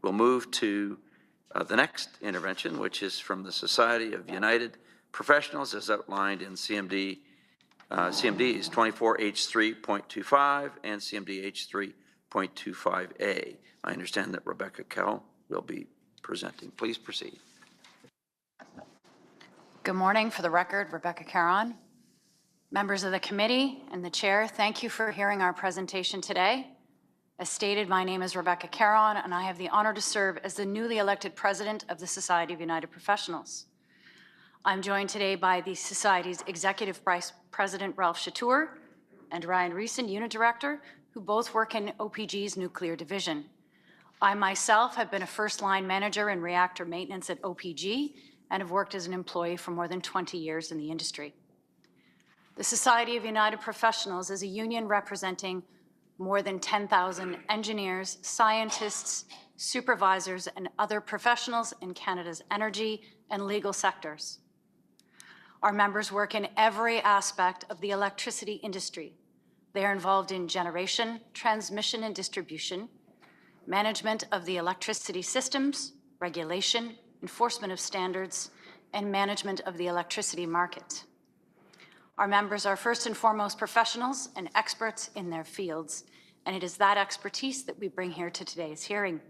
We'll move to the next intervention, which is from the Society of United Professionals as outlined in CMDs 24H3.25 and CMD H3.25A. I understand that Rebecca Kell will be presenting. Please proceed. Good morning. For the record, Rebecca Caron. Members of the committee and the chair, thank you for hearing our presentation today. As stated, my name is Rebecca Caron, and I have the honor to serve as the newly elected president of the Society of United Professionals. I'm joined today by the Society's Executive Vice President, Ralph Chatour, and Ryan Reeson, Unit Director, who both work in OPG's nuclear division. I myself have been a first-line manager in reactor maintenance at OPG and have worked as an employee for more than 20 years in the industry. The Society of United Professionals is a union representing more than 10,000 engineers, scientists, supervisors, and other professionals in Canada's energy and legal sectors. Our members work in every aspect of the electricity industry. They are involved in generation, transmission and distribution, management of the electricity systems, regulation, enforcement of standards, and management of the electricity market. Our members are first and foremost professionals and experts in their fields, and it is that expertise that we bring here to today's hearing.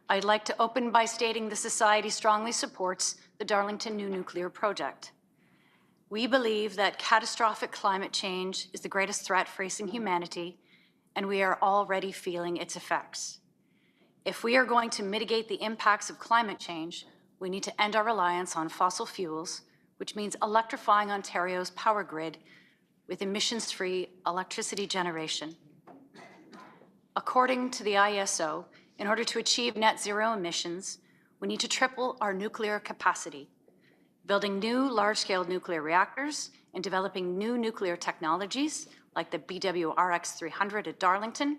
I'd like to open by stating the Society strongly supports the Darlington New Nuclear Project. We believe that catastrophic climate change is the greatest threat facing humanity, and we are already feeling its effects. If we are going to mitigate the impacts of climate change, we need to end our reliance on fossil fuels, which means electrifying Ontario's power grid with emissions-free electricity generation. According to the ISO, in order to achieve net zero emissions, we need to triple our nuclear capacity. Building new large-scale nuclear reactors and developing new nuclear technologies like the BWRX-300 at Darlington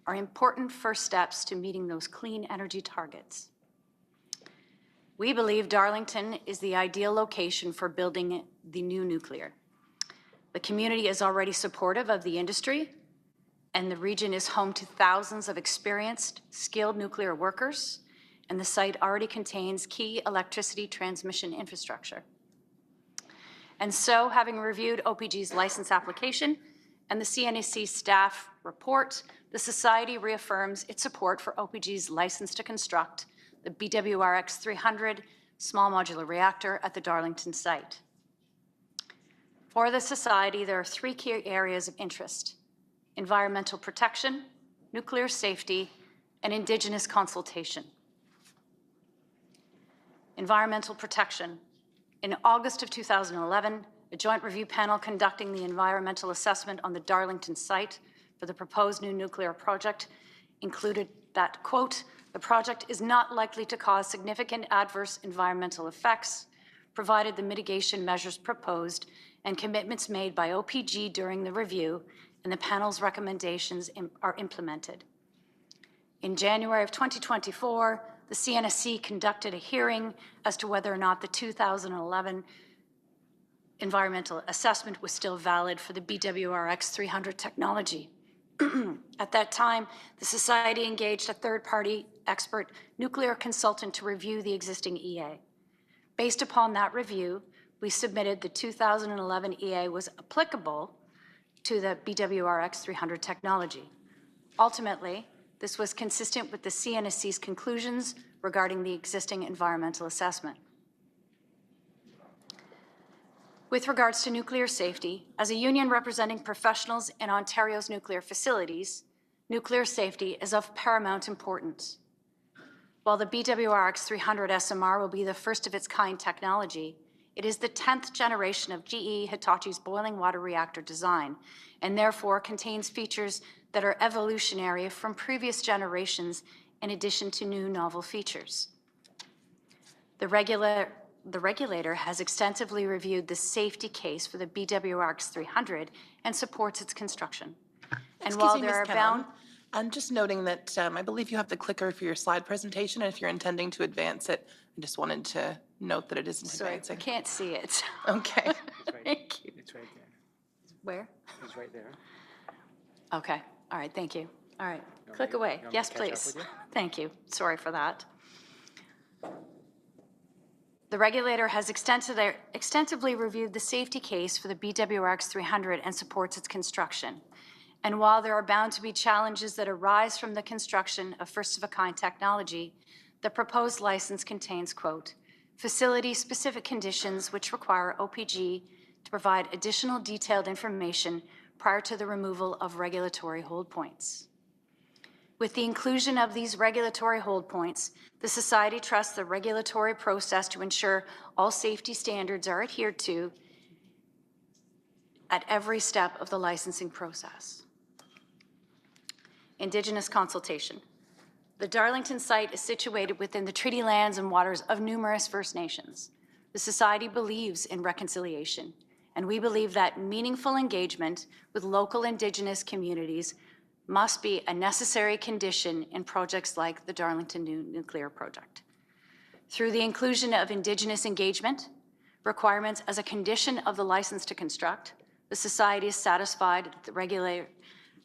are important first steps to meeting those clean energy targets. We believe Darlington is the ideal location for building the new nuclear. The community is already supportive of the industry, and the region is home to thousands of experienced, skilled nuclear workers, and the site already contains key electricity transmission infrastructure. And so, having reviewed OPG's license application and the CNSC staff report, the Society reaffirms its support for OPG's license to construct the BWRX-300 small modular reactor at the Darlington site. For the Society, there are three key areas of interest: environmental protection, nuclear safety, and Indigenous consultation. Environmental protection. In August of 2011, a joint review panel conducting the environmental assessment on the Darlington site for the proposed new nuclear project included that, quote, "The project is not likely to cause significant adverse environmental effects, provided the mitigation measures proposed and commitments made by OPG during the review and the panel's recommendations are implemented." In January of 2024, the CNSC conducted a hearing as to whether or not the 2011 environmental assessment was still valid for the BWRX-300 technology. At that time, the Society engaged a third-party expert nuclear consultant to review the existing EA. Based upon that review, we submitted the 2011 EA was applicable to the BWRX-300 technology. Ultimately, this was consistent with the CNSC's conclusions regarding the existing environmental assessment. With regards to nuclear safety, as a union representing professionals in Ontario's nuclear facilities, nuclear safety is of paramount importance. While the BWRX-300 SMR will be the first of its kind technology, it is the 10th generation of GE Hitachi's boiling water reactor design, and therefore contains features that are evolutionary from previous generations in addition to new novel features. The regulator has extensively reviewed the safety case for the BWRX-300 and supports its construction. And while there are bound... I'm just noting that I believe you have the clicker for your slide presentation, and if you're intending to advance it, I just wanted to note that it isn't advancing. I can't see it. Okay. Thank you. It's right there. Where? It's right there. Okay. All right. Thank you. All right. Click away. Yes, please. Thank you. Sorry for that. The regulator has extensively reviewed the safety case for the BWRX 300 and supports its construction. And while there are bound to be challenges that arise from the construction of first-of-a-kind technology, the proposed license contains, quote, facility-specific conditions which require OPG to provide additional detailed information prior to the removal of regulatory hold points. With the inclusion of these regulatory hold points, the Society trusts the regulatory process to ensure all safety standards are adhered to at every step of the licensing process. Indigenous consultation. The Darlington site is situated within the treaty lands and waters of numerous First Nations. The Society believes in reconciliation, and we believe that meaningful engagement with local Indigenous communities must be a necessary condition in projects like the Darlington New Nuclear Project. Through the inclusion of Indigenous engagement requirements as a condition of the license to construct, the Society is satisfied that the regulator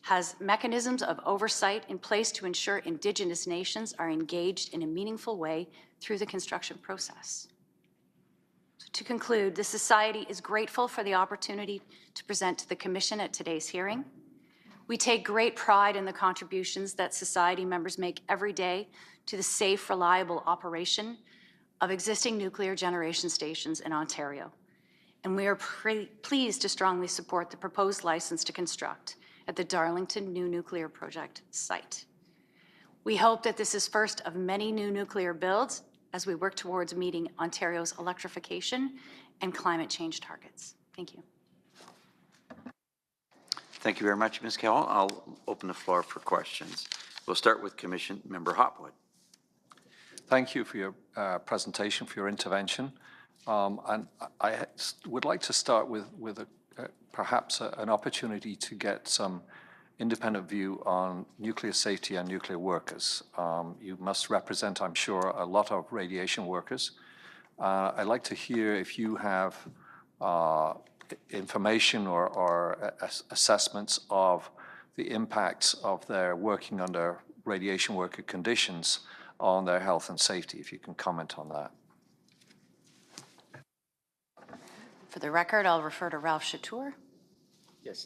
has mechanisms of oversight in place to ensure Indigenous nations are engaged in a meaningful way through the construction process. So to conclude, the Society is grateful for the opportunity to present to the Commission at today's hearing. We take great pride in the contributions that Society members make every day to the safe, reliable operation of existing nuclear generation stations in Ontario. And we are pleased to strongly support the proposed license to construct at the Darlington New Nuclear Project site. We hope that this is first of many new nuclear builds as we work towards meeting Ontario's electrification and climate change targets. Thank you. Thank you very much, Ms. Cowell. I'll open the floor for questions. We'll start with Commission Member Hopwood. Thank you for your presentation, for your intervention. And I would like to start with perhaps an opportunity to get some independent view on nuclear safety and nuclear workers. You must represent, I'm sure, a lot of radiation workers. I'd like to hear if you have information or assessments of the impacts of their working under radiation worker conditions on their health and safety, if you can comment on that. For the record, I'll refer to Ralph Chatour. Yes.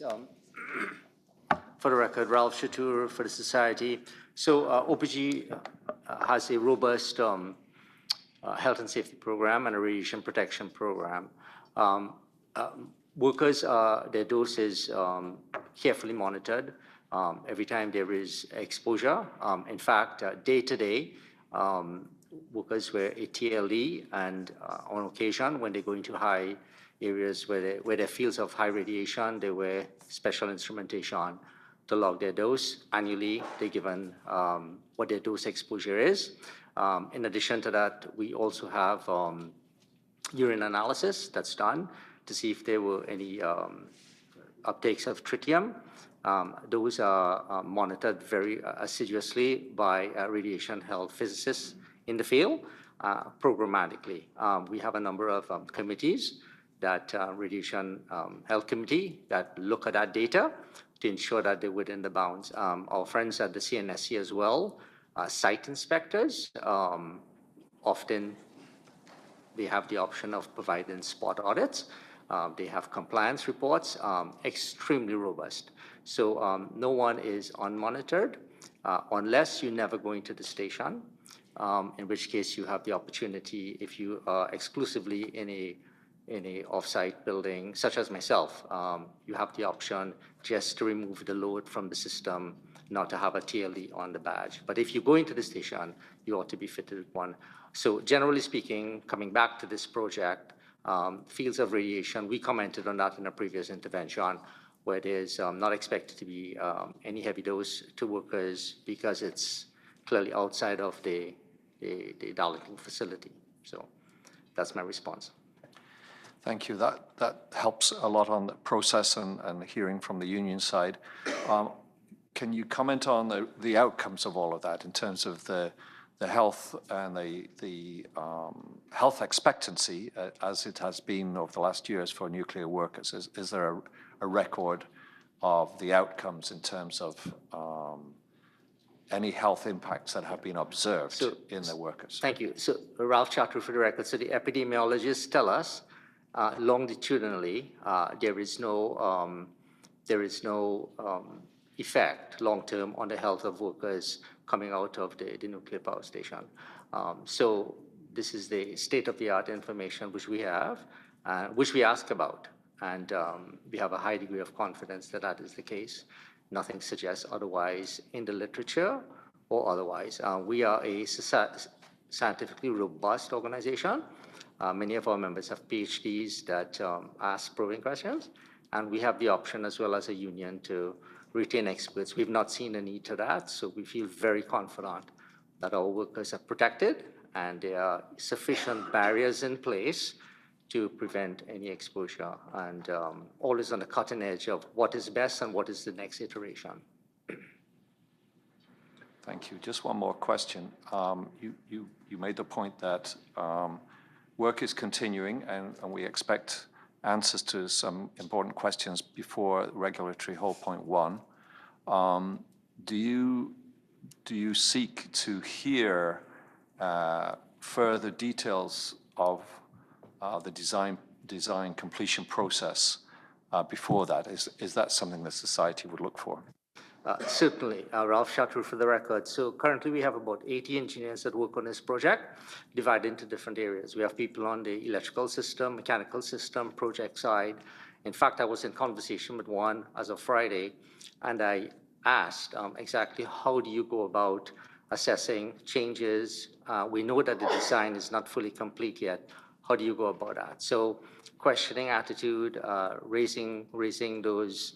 For the record, Ralph Chatour for the Society. So OPG has a robust health and safety program and a radiation protection program. Workers, their dose is carefully monitored every time there is exposure. In fact, day to day, workers wear a TLE, and on occasion, when they go into high areas where there are fields of high radiation, they wear special instrumentation to log their dose. Annually, they're given what their dose exposure is. In addition to that, we also have urine analysis that's done to see if there were any uptakes of tritium. Those are monitored very assiduously by radiation health physicists in the field programmatically. We have a number of committees, that radiation health committee, that look at that data to ensure that they're within the bounds. Our friends at the CNSC as well, site inspectors, often they have the option of providing spot audits. They have compliance reports, extremely robust. So no one is unmonitored unless you never go into the station, in which case you have the opportunity, if you are exclusively in a off-site building, such as myself, you have the option just to remove the load from the system, not to have a TLE on the badge. But if you go into the station, you ought to be fitted with one. So generally speaking, coming back to this project, fields of radiation, we commented on that in a previous intervention, where there's not expected to be any heavy dose to workers because it's clearly outside of the Darlington facility. So that's my response. Thank you. That helps a lot on the process and hearing from the union side. Can you comment on the outcomes of all of that in terms of the health and the health expectancy as it has been over the last years for nuclear workers? Is there a record of the outcomes in terms of any health impacts that have been observed So- in the workers. Thank you. So Ralph Chatru for the record. So the epidemiologists tell us longitudinally there is no effect long-term on the health of workers coming out of the nuclear power station. So this is the state-of-the-art information which we have, which we ask about. And we have a high degree of confidence that that is the case. Nothing suggests otherwise in the literature or otherwise. We are a scientifically robust organization. Many of our members have PhDs that ask probing questions, and we have the option as well as a union to retain experts. We've not seen a need to that, so we feel very confident that our workers are protected and there are sufficient barriers in place to prevent any exposure, and always on the cutting edge of what is best and what is the next iteration. Thank you. Just one more question. You made the point that work is continuing, and we expect answers to some important questions before regulatory hold point 1. Do you seek to hear further details of the design completion process before that? Is that something that society would look for? Certainly, Ralph Chatru for the record. So currently we have about 80 engineers that work on this project, divided into different areas. We have people on the electrical system, mechanical system, project side. In fact, I was in conversation with one as of Friday, and I asked exactly how do you go about assessing changes? We know that the design is not fully complete yet. How do you go about that? So questioning attitude, raising those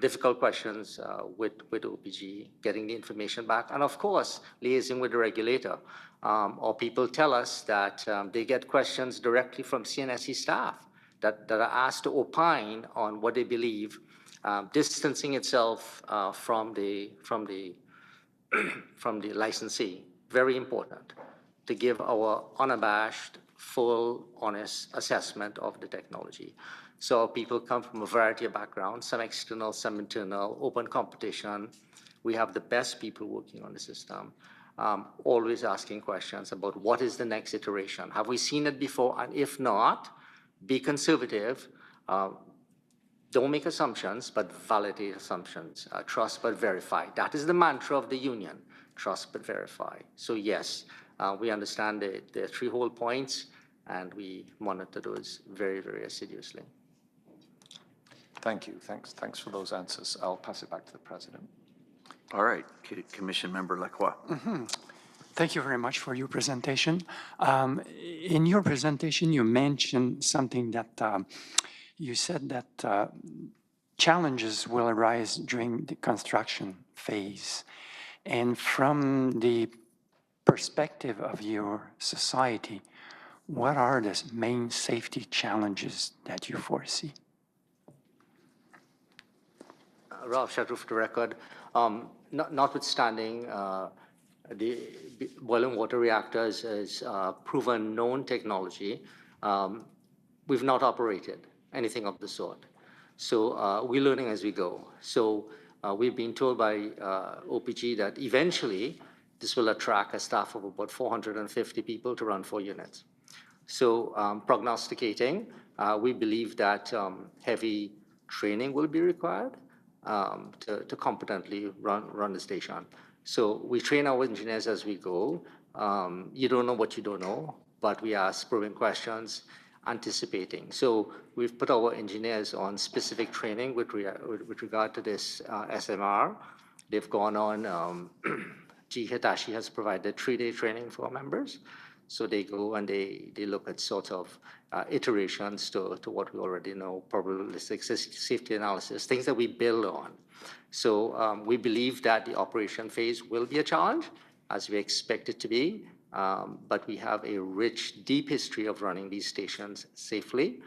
difficult questions with OPG, getting the information back, and of course, liaising with the regulator. Or people tell us that they get questions directly from CNSC staff that are asked to opine on what they believe, distancing itself from the licensee. Very important to give our unabashed, full, honest assessment of the technology. So people come from a variety of backgrounds, some external, some internal, open competition. We have the best people working on the system, always asking questions about what is the next iteration. Have we seen it before? And if not, be conservative. Don't make assumptions, but validate assumptions. Trust but verify. That is the mantra of the union. Trust but verify. So yes, we understand the 3 whole points, and we monitor those very, very assiduously. Thank you. Thanks for those answers. I'll pass it back to the President. All right, Commission Member Lacroix. Thank you very much for your presentation. In your presentation, you mentioned something that you said that challenges will arise during the construction phase. And from the perspective of your society, what are the main safety challenges that you foresee? Ralph Chatru for the record. Notwithstanding the boiling water reactors as proven known technology, we've not operated anything of the sort. So we're learning as we go. So we've been told by OPG that eventually this will attract a staff of about 450 people to run 4 units. So prognosticating, we believe that heavy training will be required to competently run the station. So we train our engineers as we go. You don't know what you don't know, but we ask probing questions, anticipating. So we've put our engineers on specific training with regard to this SMR. They've gone on, GE Hitachi has provided 3-day training for our members. So they go and they look at sort of iterations to what we already know, probabilistic safety analysis, things that we build on. So we believe that the operation phase will be a challenge, as we expect it to be, but we have a rich, deep history of running these stations safely,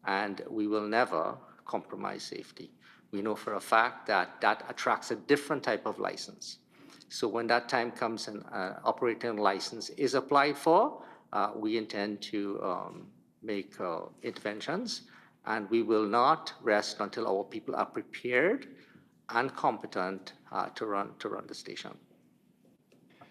and we will never compromise safety. We know for a fact that that attracts a different type of license. So when that time comes and operating license is applied for, we intend to make interventions, and we will not rest until our people are prepared and competent to run the station.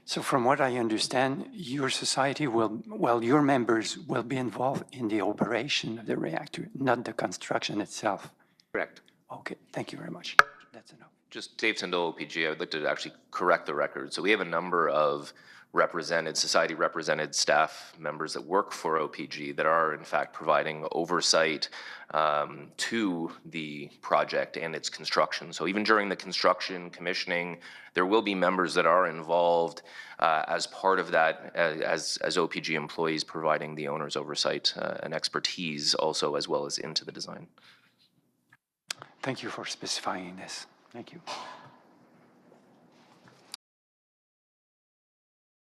So from what I understand, your society will, well, your members will be involved in the operation of the reactor, not the construction itself. Correct. Okay, thank you very much. That's enough. Just Dave Tindall, OPG. I would like to actually correct the record. So we have a number of society represented staff members that work for OPG that are in fact providing oversight to the project and its construction. So even during the construction, commissioning, there will be members that are involved as part of that, as OPG employees providing the owner's oversight and expertise also, as well as into the design. Thank you for specifying this. Thank you.